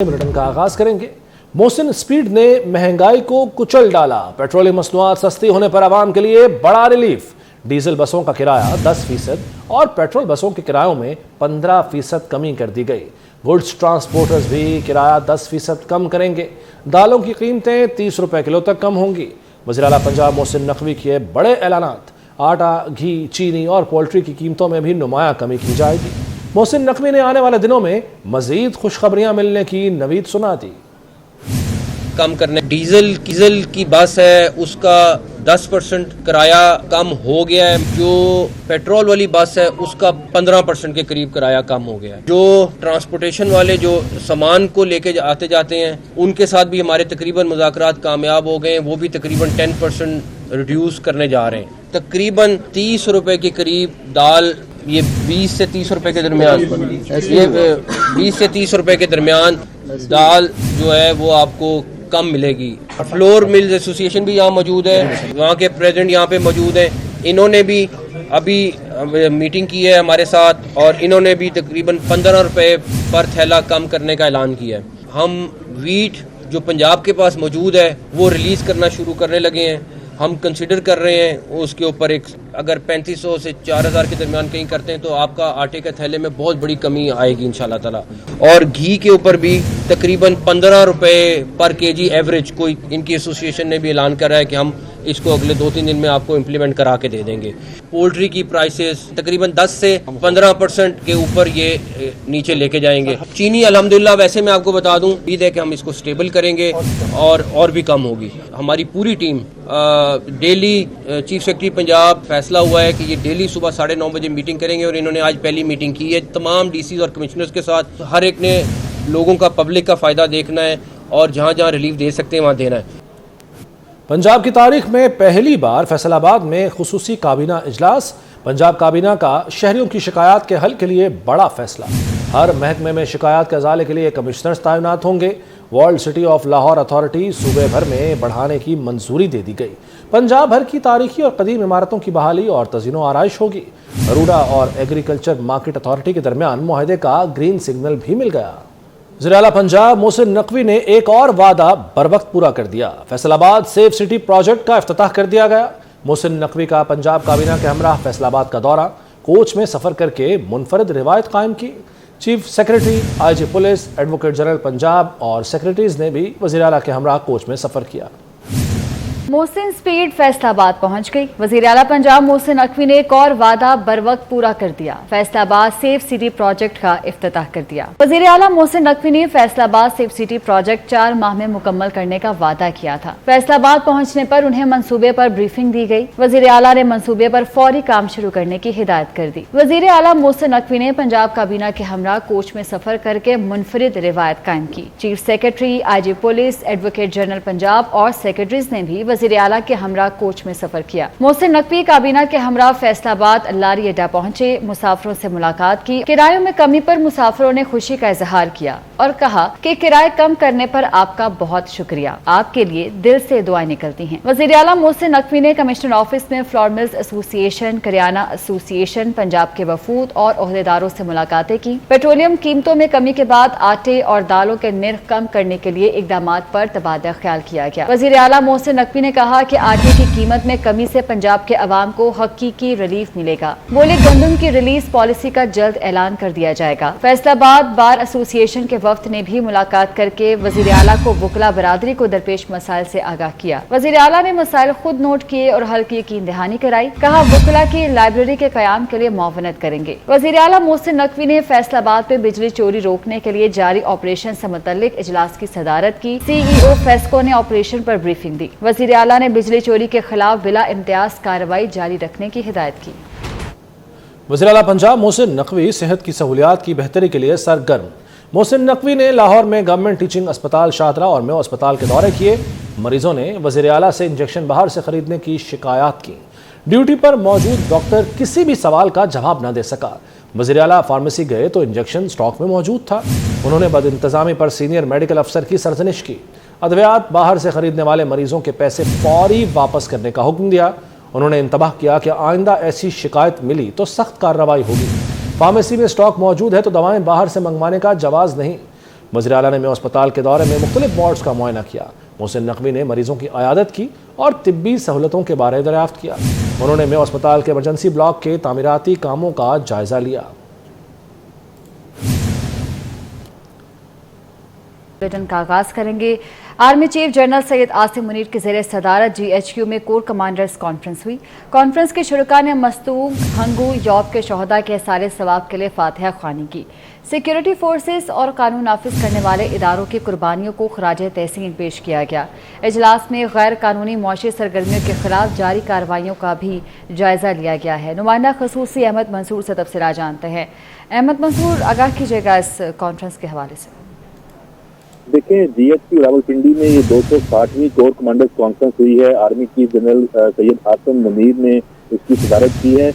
Bulletin का आगाज करेंगे। मोहसिन स्पीड ने महंगाई को कुचल डाला। पेट्रोलियम मसनूआत सस्ती होने पर आवाम के लिए बड़ा रिलीफ। डीजल बसों का किराया 10% और पेट्रोल बसों के किरायों में 15% कमी कर दी गई। गुड्स ट्रांसपोर्टर्स भी किराया 10% कम करेंगे। दालों की कीमतें 30 रुपए किलो तक कम होंगी। वज़ीर आला पंजाब मोहसिन नकवी के बड़े ऐलानात। आटा, घी, चीनी और पोल्ट्री की कीमतों में भी नुमाया कमी की जाएगी। मोहसिन नकवी ने आने वाले दिनों में मजीद खुशखबरियां मिलने की नवीद सुना दी। कम करने डीजल की बस है उसका 10% किराया कम हो गया है। जो पेट्रोल वाली बस है उसका 15% के करीब किराया कम हो गया है। जो ट्रांसपोर्टेशन वाले जो सामान को लेके आते जाते हैं उनके साथ भी हमारे तकरीबन मुज़ाकरात कामयाब हो गए हैं। वो भी तकरीबन 10% रिड्यूस करने जा रहे हैं। तकरीबन 30 रुपए के करीब दाल, ये 20 से 30 रुपए के दरमियान, ये 20 से 30 रुपए के दरमियान दाल जो है वो आपको कम मिलेगी। फ्लोर मिल्स एसोसिएशन भी यहाँ मौजूद है, वहाँ के प्रेसिडेंट यहाँ पे मौजूद हैं। इन्होंने भी अभी मीटिंग की है हमारे साथ और इन्होंने भी तकरीबन 15 रुपए पर थैला कम करने का ऐलान किया है। हम वीट जो पंजाब के पास मौजूद है वो रिलीज़ करना शुरू करने लगे हैं। हम कंसिडर कर रहे हैं उसके ऊपर एक अगर 3500 से 4000 के दरमियान कहीं करते हैं तो आपका आटे के थैले में बहुत बड़ी कमी आएगी इंशाल्लाह ताला। और घी के ऊपर भी तकरीबन 15 रुपए पर केजी एवरेज कोई इनकी एसोसिएशन ने भी ऐलान करा है कि हम इसको अगले 2-3 दिन में आपको इम्प्लीमेंट करा के दे देंगे। पोल्ट्री की प्राइसेस तकरीबन 10 से 15% के ऊपर ये नीचे लेके जाएंगे। चीनी अल्हम्दुलिल्लाह वैसे मैं आपको बता दूं उम्मीद है कि हम इसको स्टेबल करेंगे और भी कम होगी। हमारी पूरी team daily chief secretary Punjab फैसला हुआ है कि ये डेली सुबह 9:30 बजे मीटिंग करेंगे और इन्होंने आज पहली मीटिंग की है तमाम डीसी और कमिश्नर्स के साथ। हर एक ने लोगों का, पब्लिक का फ़ायदा देखना है और जहाँ जहाँ रिलीफ दे सकते हैं वहाँ देना है। पंजाब की तारीख में पहली बार फैसलाबाद में खुसूसी काबीना इजलास। पंजाब काबीना का शहरियों की शिकायत के हल के लिए बड़ा फैसला। हर महकमे में शिकायत के अजाले के लिए कमिश्नर्स तैनात होंगे। World city of Lahore authority सूबे भर में बढ़ाने की मंजूरी दे दी गई। पंजाब भर की तारीखी और कदीम इमारतों की बहाली और तज़ीनो आराइश होगी। बरूडा और एग्रीकल्चर मार्केट अथॉरिटी के दरमियान मुआहदे का ग्रीन सिग्नल भी मिल गया। वज़ीर आला पंजाब मोहसिन नकवी ने एक और वादा बरवक्त पूरा कर दिया। फैसलाबाद सेफ सिटी प्रोजेक्ट का इफ्तिताह कर दिया गया। मोहसिन नकवी का पंजाब काबीना के हमराह फैसलाबाद का दौरा, कोच में सफ़र करके मुनफरद रिवायत कायम की। Chief secretary, IG police, advocate general Punjab और सेक्रेटरीज ने भी वज़ीर आला के हमराह कोच में सफ़र किया। मोहसिन स्पीड फैसलाबाद पहुंच गई। वज़ीर आला पंजाब मोहसिन नकवी ने एक और वादा बरवक्त पूरा कर दिया। फैसलाबाद सेफ सिटी प्रोजेक्ट का इफ्तिताह कर दिया। वज़ीर आला मोहसिन नकवी ने फैसलाबाद सेफ सिटी प्रोजेक्ट 4 माह में मुकम्मल करने का वादा किया था। फैसलाबाद पहुंचने पर उन्हें मंसूबे पर ब्रीफिंग दी गई। वज़ीर आला ने मंसूबे पर फौरी काम शुरू करने की हिदायत कर दी। वज़ीर आला मोहसिन नकवी ने पंजाब काबीना के हमराह कोच में सफर करके मुनफरिद रिवायत कायम की। Chief secretary, IG police, advocate general Punjab और सेक्रेटरीज ने भी वज़ीर आला के हमरा कोच में सफर किया। मोहसिन नकवी काबीना के हमरा फैसलाबाद लारी अड्डा पहुंचे, मुसाफिरों से मुलाकात की। किरायों में कमी पर मुसाफिरों ने खुशी का इजहार किया और कहा कि किराए कम करने पर आपका बहुत शुक्रिया, आपके लिए दिल से दुआएं निकलती हैं। वज़ीर आला मोहसिन नकवी ने कमिश्नर ऑफिस में flour mills association, kirana association, Punjab के वफूद और ओहदेदारों से मुलाकातें की। पेट्रोलियम कीमतों में कमी के बाद आटे और दालों के निर्ख कम करने के लिए इकदामात पर तबादला ख्याल किया गया। वज़ीर आला मोहसिन नकवी ने कहा कि आटे की कीमत में कमी से पंजाब के अवाम को हकीकी रिलीफ मिलेगा। बोले गंदम की रिलीज पॉलिसी का जल्द ऐलान कर दिया जाएगा। फैसलाबाद बार एसोसिएशन के वफ्द ने भी मुलाकात करके वज़ीर आला को वकला बरादरी को दरपेश मसाइल से आगाह किया। वज़ीर आला ने मसाइल खुद नोट किए और हल की यकीन दहानी कराई। कहा वकला की लाइब्रेरी के कयाम के लिए मुआवनत करेंगे। वज़ीर आला मोहसिन नकवी ने फैसलाबाद में बिजली चोरी रोकने के लिए जारी ऑपरेशन से मुतल्लिक इजलास की सदारत की। CEO फेस्को ने ऑपरेशन पर ब्रीफिंग दी। वज़ीर आला ने बिजली चोरी के खिलाफ बिला इम्तियाज कार्रवाई जारी रखने की हिदायत की। वज़ीर आला पंजाब मोहसिन नकवी सेहत की सहूलियात की बेहतरी के लिए सरगर्म। मोहसिन नकवी ने लाहौर में गवर्नमेंट टीचिंग अस्पताल शाहतरा और मेयो अस्पताल के दौरे किए। मरीजों ने वज़ीर आला से इंजेक्शन बाहर से खरीदने की शिकायत की। ड्यूटी पर मौजूद डॉक्टर किसी भी सवाल का जवाब न दे सका। वज़ीर आला फार्मेसी गए तो इंजेक्शन स्टॉक में मौजूद था। उन्होंने बदइंतजामी पर सीनियर मेडिकल अफसर की सरजनिश की। अद्वियात बाहर से खरीदने वाले मरीजों के पैसे फौरी वापस करने का हुक्म दिया। उन्होंने इंतबाह किया कि आइंदा ऐसी शिकायत मिली तो सख्त कार्रवाई होगी। फार्मेसी में स्टॉक मौजूद है तो दवाएं बाहर से मंगवाने का जवाज नहीं। वज़ीर आला ने मेयो अस्पताल के दौरे में मुख्तलिफ वार्ड्स का मुआयना किया। मोहसिन नकवी ने मरीजों की अयादत की और तिब्बी सहूलतों के बारे में दरियाफ्त किया। उन्होंने मेयो अस्पताल के इमरजेंसी ब्लॉक के तामीराती कामों का जायजा लिया। बुलेटिन का आगाज करेंगे। Army chief general Syed Asim Munir की ज़ेर सदारत GHQ में कोर कमांडर्स कॉन्फ्रेंस हुई। कॉन्फ्रेंस के शुरका ने मस्तूम हंगू यौब के शहदा के सारे सवाब के लिए फातिहा ख्वानी की। सिक्योरिटी फोर्सेस और कानून नाफिज करने वाले इदारों की कुर्बानियों को खराज तहसीन पेश किया गया। इजलास में गैर कानूनी मुआशी सरगर्मियों के खिलाफ जारी कार्रवाइयों का भी जायजा लिया गया है। नुमाइंदा खसूसी अहमद मंसूर से तफसीलात जानते हैं। अहमद मंसूर, आगाह कीजिएगा इस कॉन्फ्रेंस के हवाले से। देखिए, GHQ रावलपिंडी में ये 260वीं कोर कमांडर्स कॉन्फ्रेंस हुई है। Army chief general Syed Asim Munir ने इसकी सदारत की है।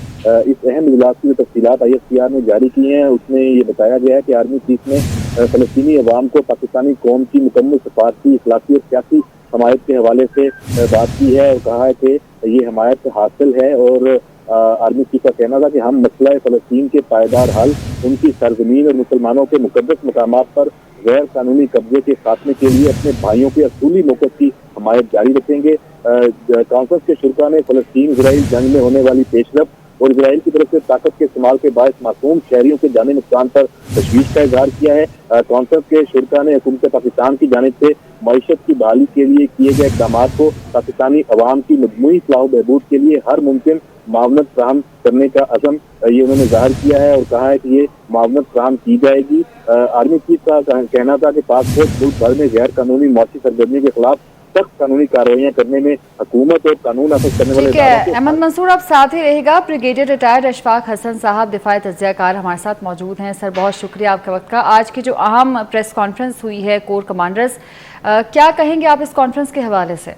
इस अहम इजलास की तफसीलात ISPR ने जारी की हैं। उसमें ये बताया गया है कि आर्मी चीफ ने फलस्तीनी अवाम को पाकिस्तानी कौम की मुकम्मल सफारती, इखलाकी और सियासी हमायत के हवाले से बात की है और कहा है कि ये हमायत हासिल है। और आर्मी चीफ का कहना था कि हम मसला फलस्तीन के पायदार हल, उनकी सरजमीन और मुसलमानों के मुकद्दस मकामात पर गैर कानूनी कब्जे के खात्मे के लिए अपने भाइयों के असूली मौक़िफ़ की हमायत जारी रखेंगे। कॉन्फ्रेंस के शुरका ने फलस्तीन इजराइल जंग में होने वाली पेशरफ और इजराइल की तरफ से ताकत के इस्तेमाल के बायस मासूम शहरियों के जानी नुकसान पर तशवीश का इजहार किया है। कॉन्फ्रेंस के शुरका ने हुकूमत पाकिस्तान की जानिब से मईशत की बहाली के लिए किए गए इक़दाम को पाकिस्तानी अवाम की मजमूई फलाह बहबूद के लिए हर मुमकिन मावनत फराहम करने का अज़म ये उन्होंने जाहिर किया है और कहा है कि ये मावनत फराहम की जाएगी। आर्मी चीफ का कहना था कि पाक फौज मुल्क भर में गैर कानूनी मौसी सरगर्मी के खिलाफ सख्त कानूनी कार्रवाइयाँ करने में हुकूमत और कानून नाफिज करने वाले अहमद मंसूर अब साथ ही रहेगा। ब्रिगेडियर रिटायर्ड अशफाक हसन साहब दिफाई तज्ज़ियाकार हमारे साथ मौजूद हैं। सर, बहुत शुक्रिया आपके वक्त का। आज की जो अहम प्रेस कॉन्फ्रेंस हुई है कोर कमांडर्स, क्या कहेंगे आप इस कॉन्फ्रेंस के हवाले से?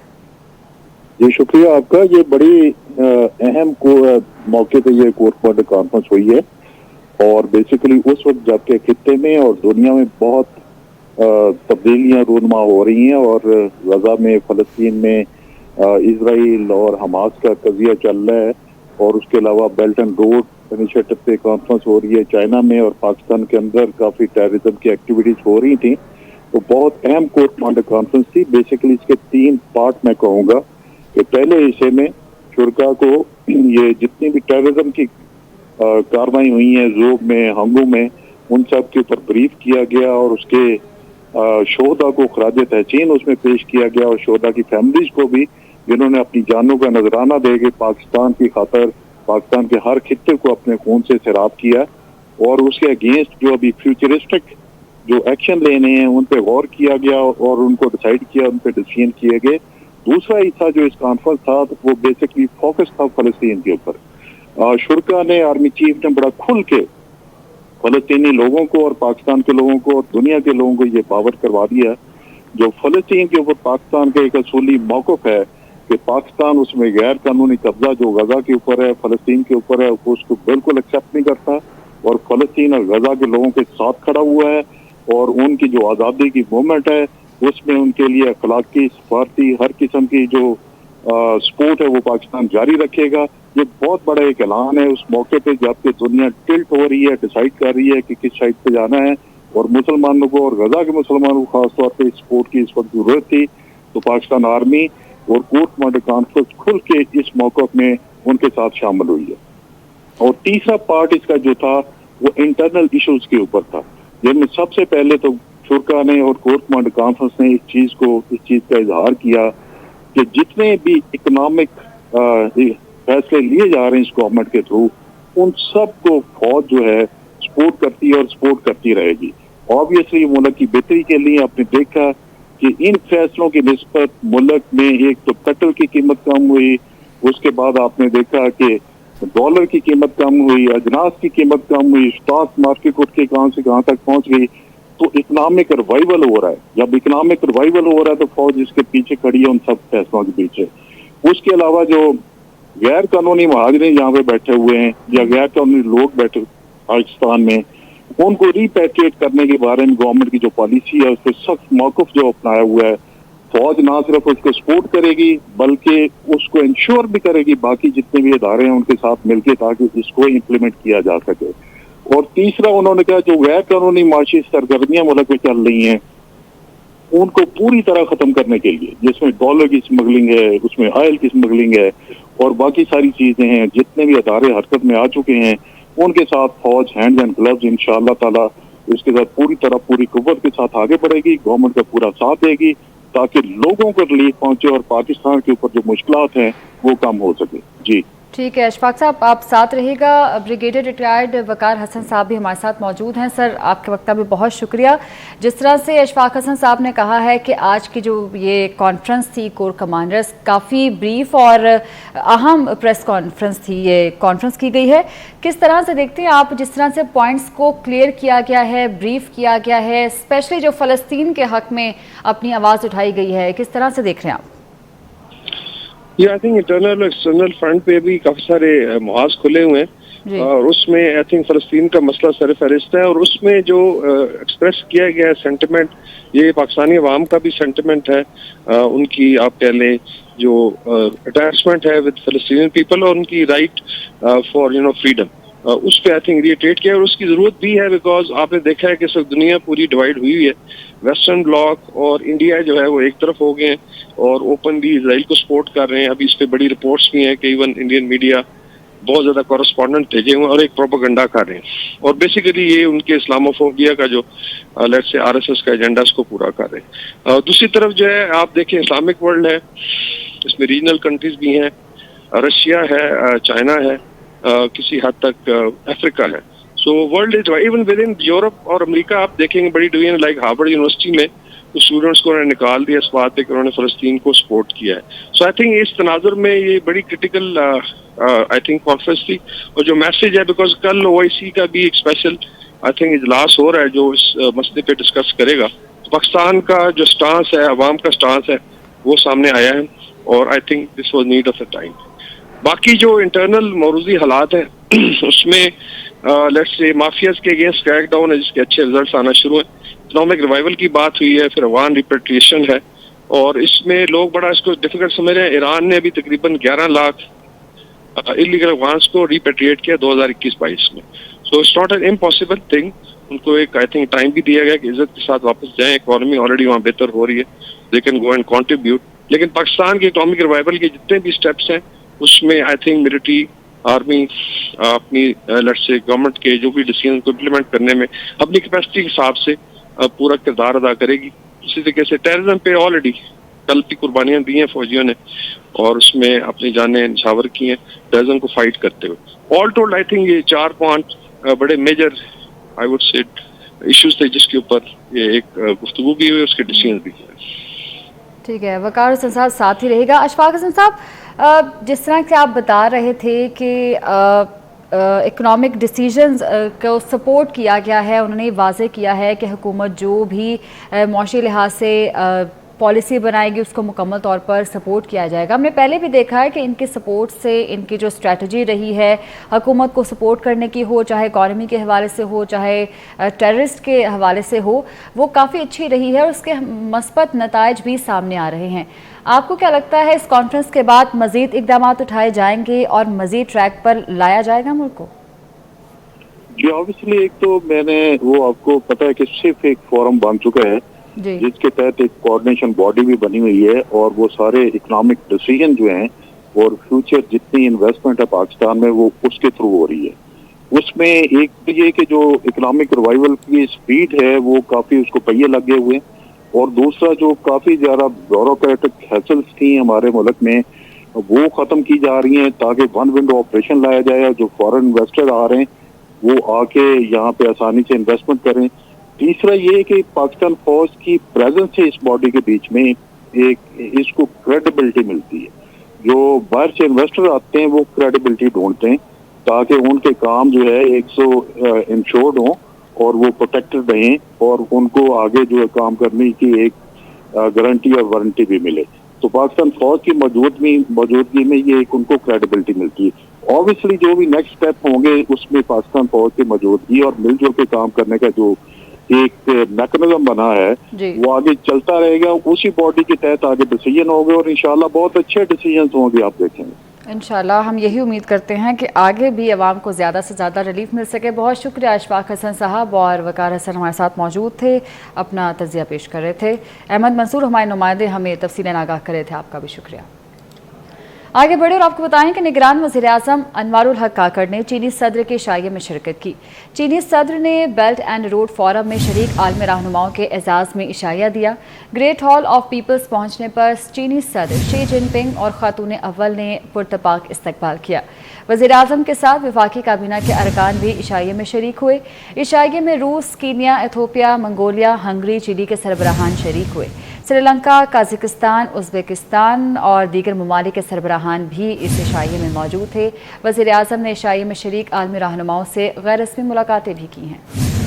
जी शुक्रिया आपका। ये बड़ी अहम मौके पे ये कोर कमांडर कॉन्फ्रेंस हुई है और बेसिकली उस वक्त जबकि खित्ते में और दुनिया में बहुत तब्दीलियां रूनमा हो रही हैं और गजा में, फलस्तीन में इसराइल और हमास का कजिया चल रहा है और उसके अलावा बेल्ट एंड रोड इनिशिएटिव पे कॉन्फ्रेंस हो रही है चाइना में और पाकिस्तान के अंदर काफ़ी टेररिज्म की एक्टिविटीज हो रही थी। तो बहुत अहम कोर कमांडर कॉन्फ्रेंस थी। बेसिकली इसके 3 पार्ट मैं कहूँगा कि पहले हिस्से में शुरका को ये जितनी भी टेररिज्म की कार्रवाई हुई है ज़ोब में, हंगू में, उन सब के ऊपर ब्रीफ किया गया और उसके शोहदा को खराज तहसीन उसमें पेश किया गया और शोहदा की फैमिलीज को भी जिन्होंने अपनी जानों का नजराना दे के पाकिस्तान की खातर पाकिस्तान के हर खित्ते को अपने खून से सैराब किया और उसके अगेंस्ट जो अभी फ्यूचरिस्टिक जो एक्शन लेने हैं उन पे गौर किया गया और उनको डिसाइड किया, उन पे डिसीजन किए गए। दूसरा हिस्सा जो इस कॉन्फ्रेंस था वो बेसिकली फोकस था फलस्तीन के ऊपर। शुरका ने, आर्मी चीफ ने बड़ा खुल के फलस्तीनी लोगों को और पाकिस्तान के लोगों को और दुनिया के लोगों को ये बावर करवा दिया जो फलस्तीन के ऊपर पाकिस्तान का एक असूली मौक़िफ़ है कि पाकिस्तान उसमें गैर कानूनी कब्जा जो गजा के ऊपर है, फलस्तीन के ऊपर है, उसको बिल्कुल एक्सेप्ट नहीं करता और फलस्तीन और गजा के लोगों के साथ खड़ा हुआ है और उनकी जो आज़ादी की मूवमेंट है उसमें उनके लिए अखलाकी, सफारती, हर किस्म की जो सपोर्ट है वो पाकिस्तान जारी रखेगा। ये बहुत बड़ा एक ऐलान है उस मौके पे जबकि दुनिया टिल्ट हो रही है, डिसाइड कर रही है कि किस साइड पे जाना है और मुसलमानों को और गजा के मुसलमानों को खासतौर पर सपोर्ट की इस वक्त जरूरत थी। तो पाकिस्तान आर्मी और कोर कमांडर कॉन्फ्रेंस खुल के इस मौके में उनके साथ शामिल हुई है। और तीसरा पार्ट इसका जो था वो इंटरनल इश्यूज के ऊपर था, जिनमें सबसे पहले तो शुरका ने और कोर कमांडर कॉन्फ्रेंस ने इस चीज का इजहार किया कि जितने भी इकोनॉमिक फैसले लिए जा रहे हैं इस गवर्नमेंट के थ्रू उन सब को फौज जो है सपोर्ट करती है और सपोर्ट करती रहेगी। ऑब्वियसली मुल्क की बेहतरी के लिए आपने देखा कि इन फैसलों की निस्बत मुल्क में एक तो पेट्रोल की कीमत कम हुई, उसके बाद आपने देखा कि डॉलर की कीमत कम हुई, अजनास की कीमत कम हुई, स्टॉक मार्केट उठ के कहां से कहां तक पहुंच गई। तो इकोनॉमिक रिवाइवल हो रहा है। जब इकोनॉमिक रिवाइवल हो रहा है तो फौज इसके पीछे खड़ी है उन सब फैसलों के पीछे। उसके अलावा जो गैर कानूनी महाजरीन यहाँ पे बैठे हुए हैं या गैर कानूनी लोग बैठे पाकिस्तान में, उनको रिपैट्रिएट करने के बारे में गवर्नमेंट की जो पॉलिसी है उस पर सख्त मौक़िफ़ जो अपनाया हुआ है। फौज ना सिर्फ उसको सपोर्ट करेगी बल्कि उसको इंश्योर भी करेगी बाकी जितने भी इदारे हैं उनके साथ मिलकर ताकि इसको इम्प्लीमेंट किया जा सके। और तीसरा उन्होंने कहा जो गैर कानूनी माशी सरगर्मियां मुल्क में चल रही हैं उनको पूरी तरह खत्म करने के लिए, जिसमें डॉलर की स्मगलिंग है, उसमें ऑयल की स्मगलिंग है और बाकी सारी चीजें हैं, जितने भी अदारे हरकत में आ चुके हैं उनके साथ फौज हैंड एंड ग्लव्स इंशाअल्लाह ताला इसके साथ पूरी तरह पूरी कुव्वत के साथ आगे बढ़ेगी, गवर्नमेंट का पूरा साथ देगी ताकि लोगों को रिलीफ पहुंचे और पाकिस्तान के ऊपर जो मुश्किलात हैं वो कम हो सके। जी ठीक है अशफाक साहब, आप साथ रहिएगा। ब्रिगेडियर रिटायर्ड वकार हसन साहब भी हमारे साथ मौजूद हैं। सर, आपके वक्त का भी बहुत शुक्रिया। जिस तरह से अशफाक हसन साहब ने कहा है कि आज की जो ये कॉन्फ्रेंस थी कोर कमांडर्स, काफ़ी ब्रीफ और अहम प्रेस कॉन्फ्रेंस थी, ये कॉन्फ्रेंस की गई है। किस तरह से देखते हैं आप, जिस तरह से पॉइंट्स को क्लियर किया गया है, ब्रीफ किया गया है, स्पेशली जो फ़लस्तीन के हक में अपनी आवाज़ उठाई गई है, किस तरह से देख रहे हैं आप? ये आई थिंक इंटरनल और एक्सटर्नल फ्रंट पे भी काफी सारे मुहाज खुले हुए हैं और उसमें आई थिंक फलस्तीन का मसला सरफहरिस्त है और उसमें जो एक्सप्रेस किया गया है सेंटिमेंट, ये पाकिस्तानी अवाम का भी सेंटिमेंट है। उनकी आप कह लें जो अटैचमेंट है विद फलस्तीनियन पीपल और उनकी राइट फॉर फ्रीडम, उस पर आई थिंक रिएटेट किया और उसकी जरूरत भी है बिकॉज आपने देखा है कि सब दुनिया पूरी डिवाइड हुई है। वेस्टर्न ब्लॉक और इंडिया जो है वो एक तरफ हो गए हैं और ओपनली इजराइल को सपोर्ट कर रहे हैं। अभी इस पे बड़ी रिपोर्ट्स भी हैं कि इवन इंडियन मीडिया बहुत ज्यादा कॉरेस्पॉन्डेंट भेजे हुए और एक प्रोपेगेंडा कर रहे हैं और बेसिकली ये उनके इस्लामोफोबिया का जो लेट्स से आरएसएस का एजेंडा को पूरा कर रहे हैं। दूसरी तरफ जो है आप देखें इस्लामिक वर्ल्ड है, इसमें रीजनल कंट्रीज भी हैं, रशिया है, चाइना है, किसी हद तक अफ्रीका है। So world is even with in Europe और अमेरिका आप देखेंगे बड़ी डिवीजन लाइक हार्वर्ड यूनिवर्सिटी में कुछ स्टूडेंट्स को उन्होंने निकाल दिया इस बात पे कि उन्होंने फलस्तीन को सपोर्ट किया है। सो आई थिंक इस तनाजुर में ये बड़ी क्रिटिकल आई थिंक कॉन्फ्रेंस थी और जो मैसेज है बिकॉज कल ओआईसी का भी एक स्पेशल आई थिंक इजलास हो रहा है जो इस मसले पे डिस्कस करेगा। पाकिस्तान का जो स्टांस है, अवाम का स्टांस है, वो सामने आया है और I think this was need of the time. बाकी जो इंटरनल मौरूजी हालात हैं उसमें लेट्स से माफियाज के अगेंस्ट क्रैक डाउन है जिसके अच्छे रिजल्ट्स आना शुरू हैं। इकोनॉमिक रिवाइवल की बात हुई है, फिर अफगान रिपेट्रिएशन है और इसमें लोग बड़ा इसको डिफिकल्ट समझ रहे हैं। ईरान ने अभी तकरीबन 11 लाख इलीगल अफगान्स को रिपेट्रिएट किया 2021-22 में। So it's not an impossible thing. उनको एक आई थिंक टाइम भी दिया गया कि इज्जत के साथ वापस जाएं, इकोनॉमी ऑलरेडी वहाँ बेहतर हो रही है, they can go and contribute. लेकिन पाकिस्तान के इकोनॉमिक रिवाइवल के जितने भी स्टेप्स हैं उसमें आई थिंक मिलिट्री आर्मी अपनी लेट्स से गवर्नमेंट के जो भी डिसीजन को इम्प्लीमेंट करने में अपनी कैपेसिटी के हिसाब से पूरा किरदार अदा करेगी। इसी तरीके से टेररिज्म पे ऑलरेडी कल की कुर्बानियां दी हैं फौजियों ने और उसमें अपनी जानें निछावर की हैं टेररिज्म को फाइट करते हुए। ऑल टोल्ड आई थिंक ये 4 पॉइंट बड़े major I would say issues थे जिसके ऊपर ये एक गुफ्तगू भी हुई, उसके डिसीजन भी हुए। ठीक है, वकार हसन साहब साथ ही रहेगा। अशफाक हसन साहब, जिस तरह से आप बता रहे थे कि इकोनॉमिक डिसीजंस को सपोर्ट किया गया है, उन्होंने वाज़ेह किया है कि हुकूमत जो भी मौशी लिहाज से पॉलिसी बनाएगी उसको मुकम्मल तौर पर सपोर्ट किया जाएगा। हमने पहले भी देखा है कि इनके सपोर्ट से, इनकी जो स्ट्रेटजी रही है हुकूमत को सपोर्ट करने की हो, चाहे इकॉनमी के हवाले से हो, चाहे टेररिस्ट के हवाले से हो, वो काफ़ी अच्छी रही है और उसके मस्बत नताइज भी सामने आ रहे हैं। आपको क्या लगता है इस कॉन्फ्रेंस के बाद मज़ीद इक़दाम उठाए जाएंगे और मज़ीद ट्रैक पर लाया जाएगा मुल्क को? जी ऑब्वियसली एक तो मैंने वो आपको पता है कि सिर्फ एक फोरम बन चुका है जिसके तहत एक कोऑर्डिनेशन बॉडी भी बनी हुई है और वो सारे इकोनॉमिक डिसीजन जो हैं और फ्यूचर जितनी इन्वेस्टमेंट है पाकिस्तान में वो उसके थ्रू हो रही है। उसमें एक तो ये कि जो इकोनॉमिक रिवाइवल की स्पीड है वो काफी उसको पहिए लगे हुए और दूसरा जो काफी ज्यादा ब्यूरोक्रेटिक हैसल्स थी हमारे मुल्क में वो खत्म की जा रही हैं ताकि वन विंडो ऑपरेशन लाया जाए। जो फॉरेन इन्वेस्टर आ रहे हैं वो आके यहाँ पे आसानी से इन्वेस्टमेंट करें। तीसरा ये कि पाकिस्तान फौज की प्रेजेंस है इस बॉडी के बीच में एक इसको क्रेडिबिलिटी मिलती है। जो बाहर से इन्वेस्टर आते हैं वो क्रेडिबिलिटी ढूंढते हैं ताकि उनके काम जो है 100 इंश्योर्ड हों और वो प्रोटेक्टेड रहें और उनको आगे जो है काम करने की एक गारंटी और वारंटी भी मिले। तो पाकिस्तान फौज की मौजूदगी में ये एक उनको क्रेडिबिलिटी मिलती है। ऑब्वियसली जो भी नेक्स्ट स्टेप होंगे उसमें पाकिस्तान फौज की मौजूदगी और मिलजुल के काम करने का जो एक मैकेनिज्म बना है वो आगे चलता रहेगा। उसी बॉडी के तहत आगे डिसीजन होंगे और इंशाल्लाह बहुत अच्छे डिसीजन होंगे, आप देखेंगे। इंशाल्लाह हम यही उम्मीद करते हैं कि आगे भी अवाम को ज़्यादा से ज़्यादा रिलीफ मिल सके। बहुत शुक्रिया अशफाक हसन साहब और वकार हसन हमारे साथ मौजूद थे, अपना तजिया पेश कर रहे थे। अहमद मंसूर हमारे नुमाइंदे हमें तफसीलें आगाह कर रहे थे, आपका भी शुक्रिया। आगे बढ़े और आपको बताएं कि निगरान वज़ीर-ए-आज़म अनवारुल हक काकड़ ने चीनी सदर के इशाइये में शिरकत की। चीनी सदर ने बेल्ट एंड रोड फोरम में शरीक आलम रहनुमाओं के एजाज़ में इशाइया दिया। ग्रेट हॉल ऑफ पीपल्स पहुंचने पर चीनी सदर शी जिनपिंग और खातून अव्वल ने पुरतपाक इस्तकबाल किया। वज़ीर-ए-आज़म के साथ वफाकी काबीना के अरकान भी इशाइये में शरीक हुए। इशाइये में रूस, Kenya, Ethiopia, Mongolia, Hungary, Chile के सरबराहान शरीक हुए। श्रीलंका, काज़ाकिस्तान, उज़्बेकिस्तान और दीगर ममालिक के सरबराहान भी इस इशाइये में मौजूद थे। वज़ीर-ए-आज़म ने इशाइये में शरीक आलमी रहनुमाओं से गैर रस्मी मुलाकातें भी की हैं।